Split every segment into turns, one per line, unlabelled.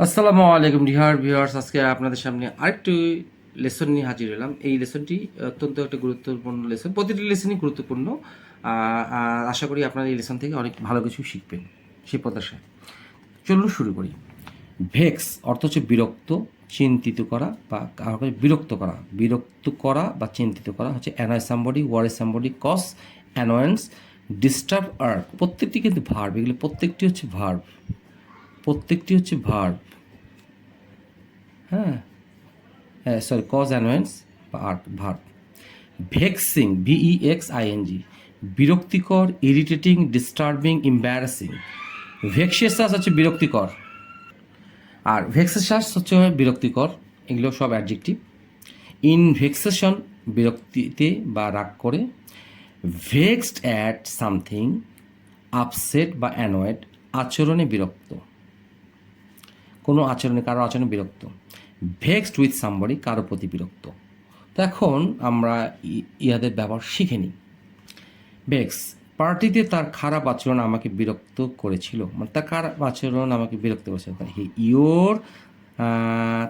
আসসালামু আলাইকুম dear viewers, আজকে আপনাদের সামনে আরেকটি লেসন নিয়ে হাজির হলাম। এই লেসনটি অত্যন্ত একটা গুরুত্বপূর্ণ লেসন, প্রতিটি লেসনই গুরুত্বপূর্ণ। আর আশা করি আপনারা এই লেসন থেকে অনেক ভালো কিছু শিখবেন, সেই প্রত্যাশায় চলুন শুরু করি। ভেক্স অর্থ হচ্ছে বিরক্ত, চিন্তিত করা বা কাউকে বিরক্ত করা। বিরক্ত করা বা চিন্তিত করা হচ্ছে অ্যানয় সামবডি, ওয়ারি সামবডি, কজ অ্যানোয়েন্স, ডিস্টার্ব আর্ক। প্রত্যেকটি কিন্তু ভার্ব, এগুলো প্রত্যেকটি হচ্ছে ভার্ব, প্রত্যেকটি হচ্ছে ভার্ব। হ্যাঁ, সরি, কজ অ্যানোয়েন্স বা আর্ট ভার্ব। ভেক্সিং, VEXING, বিরক্তিকর, ইরিটেটিং, ডিস্টার্বিং, এম্বারাসিং। ভেক্সিয়াসাস হচ্ছে বিরক্তিকর, আর ভেক্সেসাস হচ্ছে বিরক্তিকর। এগুলো সব অ্যাডজেক্টিভ। ইনভেক্সেশন, বিরক্তিতে বা রাগ করে। ভেক্সড অ্যাট সামথিং, আপসেট বা অ্যানয়েড, আচরণে বিরক্ত, কোনো আচরণে, কারো আচরণে বিরক্ত। ভেক্সড উইথ সামবডি, কারো প্রতি বিরক্ত। তো এখন আমরা ইহাদের ব্যবহার শিখে নিই। ভেক্স, পার্টিতে তার খারাপ আচরণ আমাকে বিরক্ত করেছিল, মানে তার খারাপ আচরণ আমাকে বিরক্ত করেছিল। ইয়োর,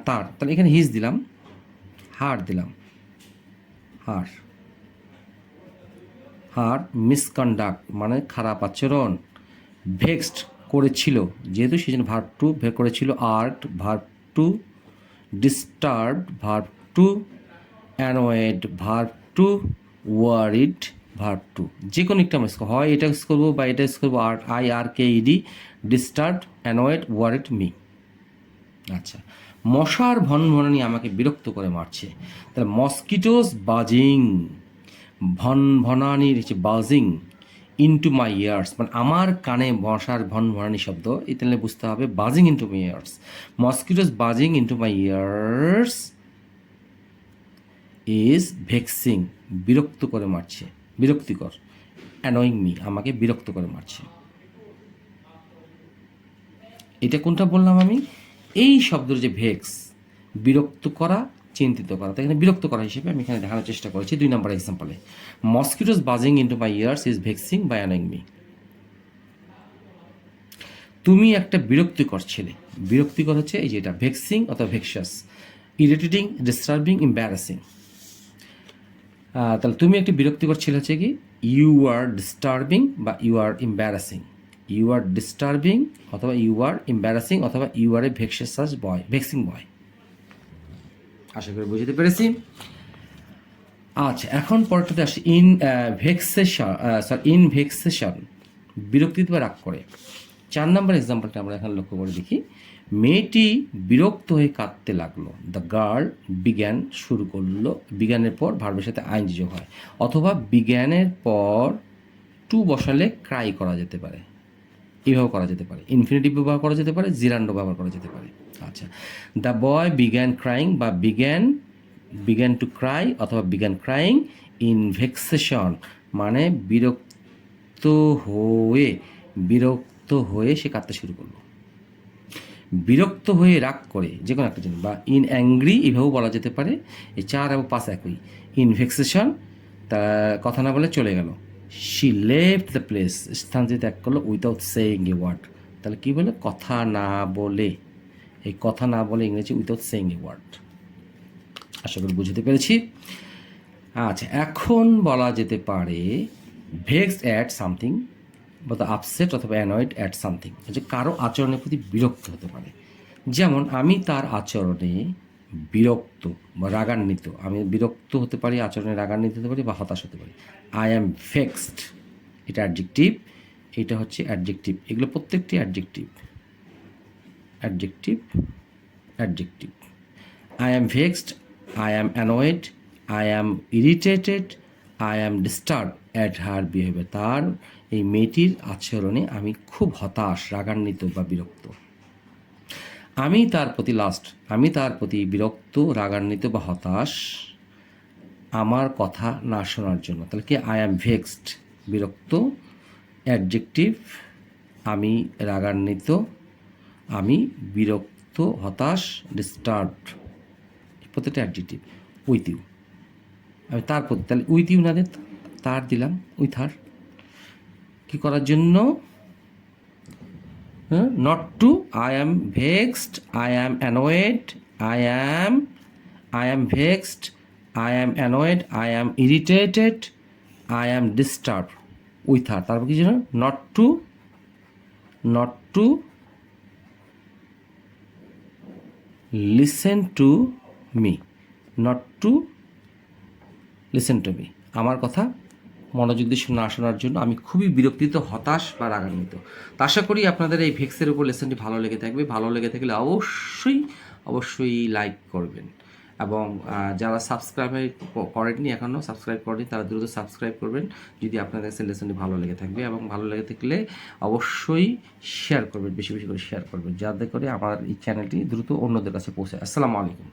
তার, তাহলে এখানে হিজ দিলাম, হার দিলাম, হার, হার মিসকন্ডাক্ট মানে খারাপ আচরণ। ভেক্সড, করেছিল, যেহেতু সেই জন্য ভার্ব টু, করেছিল আর্ট verb to, disturbed verb to, annoyed verb to, worried verb to. যে কোনো একটা আমরা হয় এটা ইউজ করবো বা এটা ইউজ করবো। আর IRKED, disturbed, annoyed, worried, me. আচ্ছা, মশার ভনভনানি আমাকে বিরক্ত করে মারছে। তাহলে মসকিটোস বাজিং, ভনভনানির হচ্ছে বাজিং, ইন্টু মাই ইয়ার্স মানে আমার কানে মশার ভনভনানি শব্দ, এই তাহলে বুঝতে হবে buzzing into my ears. Mosquitoes buzzing into my ears is vexing, বিরক্ত করে মারছে, বিরক্তিকর। অ্যানোয়িং মি, আমাকে বিরক্ত করে মারছে। এটা কোনটা বললাম আমি? এই শব্দের যে ভেক্স, বিরক্ত করা, চিন্তিত করা, তাই এখানে বিরক্ত করা হিসেবে আমি এখানে দেখানোর চেষ্টা করেছি 2 নম্বর এক্সাম্পলে। Mosquitoes buzzing into my ears is vexing by annoying me. তুমি একটা বিরক্তিকর ছেলে, বিরক্তিকর হচ্ছে এই যে এটা ভেক্সিং অথবা ভেক্সাস, ইরিটেটিং, ডিস্টার্বিং, এম্বারাসিং। তাহলে তুমি একটি বিরক্তিকর ছেলে হচ্ছে কি ইউ আর ডিস্টার্বিং বা you are embarrassing. You are disturbing অথবা ইউ আর এম্বারাসিং অথবা you are a vexatious boy, vexing boy. আশা করি বুঝতে পেরেছি। আচ্ছা, এখন পরটাতে আসি ইনভেক্সেশন, বিরক্তিতে বা রাগ করে। 4 নম্বর এক্সাম্পলটা আমরা এখন লক্ষ্য করে দেখি। মেয়েটি বিরক্ত হয়ে কাঁদতে লাগলো। দ্য গার্ল বিজ্ঞান, শুরু করলো, বিজ্ঞানের পর ভার্বের সাথে আইনজি যোগ হয়, অথবা বিজ্ঞানের পর টু বসালে ক্রাই করা যেতে পারে, এইভাবে করা যেতে পারে। ইনফিনিটিভ ব্যবহার করা যেতে পারে, জিরান্ডো ব্যবহার করা যেতে পারে। আচ্ছা, দ্য বয় বিজ্ঞান ক্রাইং বা বিজ্ঞান টু ক্রাই অথবা বিজ্ঞান ক্রাইং ইন ভেক্সেশন মানে বিরক্ত হয়ে সে কাঁদতে শুরু করলো। বিরক্ত হয়ে রাগ করে, যে কোনো একটা জিনিস, বা ইন অ্যাংরি এইভাবেও বলা যেতে পারে। এই 4 এবং 5 একই। ইন ভেক্সেশন, তা কথা না বলে চলে গেল। শি লেফট দ্য প্লেস, স্থানটি ত্যাগ করলো, উইদাউট সেইং এ ওয়ার্ড। তাহলে কী বলে? কথা না বলে। এই কথা না বলে ইংরেজি উইদাউট সেইং এ ওয়ার্ড। আশা করি বুঝতে পেরেছি। আচ্ছা, এখন বলা যেতে পারে ভেক্সড অ্যাট সামথিং বা আপসেট অথবা অ্যানয়েড অ্যাট সামথিং, যে কারো আচরণের প্রতি বিরক্ত হতে পারে। যেমন আমি তার আচরণে বিরক্ত বা রাগান্বিত। আমি বিরক্ত হতে পারি, আচরণে রাগান্বিত হতে পারি বা হতাশ হতে পারি। আই অ্যাম ভেক্সড, এটা অ্যাডজেক্টিভ, এটা হচ্ছে অ্যাডজেক্টিভ। এগুলো প্রত্যেকটি adjective, adjective, adjective. I am vexed, I am annoyed, I am irritated, I am disturbed at her behavior. তার এই মেয়েটির আচরণে আমি খুব হতাশ, রাগান্বিত বা বিরক্ত। আমি তার প্রতি বিরক্ত, রাগান্বিত বা হতাশ আমার কথা না শোনার জন্য। তাহলে কি? আই অ্যাম ভেক্সড, বিরক্ত, অ্যাডজেক্টিভ, আমি রাগান্বিত, আমি বিরক্ত, হতাশ, ডিস্টার্বড, প্রত্যেকটা অ্যাডজেক্টিভ। উইথ ইউ, আমি তার প্রতি, তাহলে উইথ ইউ না দিয়ে তার দিলাম, উইথ হার। কী করার জন্য? Not to, I am vexed, I am annoyed, I am vexed, I am annoyed, I am irritated, I am disturb with her. তারপর কি ছিল? Not to listen to me, not to listen to me, আমার কথা মনোযোগ দিয়ে না শোনার জন্য আমি খুবই বিরক্তিত, হতাশ বা রাগান্বিত। তা আশা করি আপনাদের এই ভেক্সের উপর লেসনটি ভালো লেগে থাকবে। ভালো লেগে থাকলে অবশ্যই লাইক করবেন, এবং যারা সাবস্ক্রাইব করেননি, এখনও সাবস্ক্রাইব করেনি, তারা দ্রুত সাবস্ক্রাইব করবেন যদি আপনাদের কাছে লেসনটি ভালো লেগে থাকবে। এবং ভালো লেগে থাকলে অবশ্যই শেয়ার করবেন, বেশি বেশি করে শেয়ার করবেন, যাতে করে আমার এই চ্যানেলটি দ্রুত অন্যদের কাছে পৌঁছায়। আসসালামু আলাইকুম।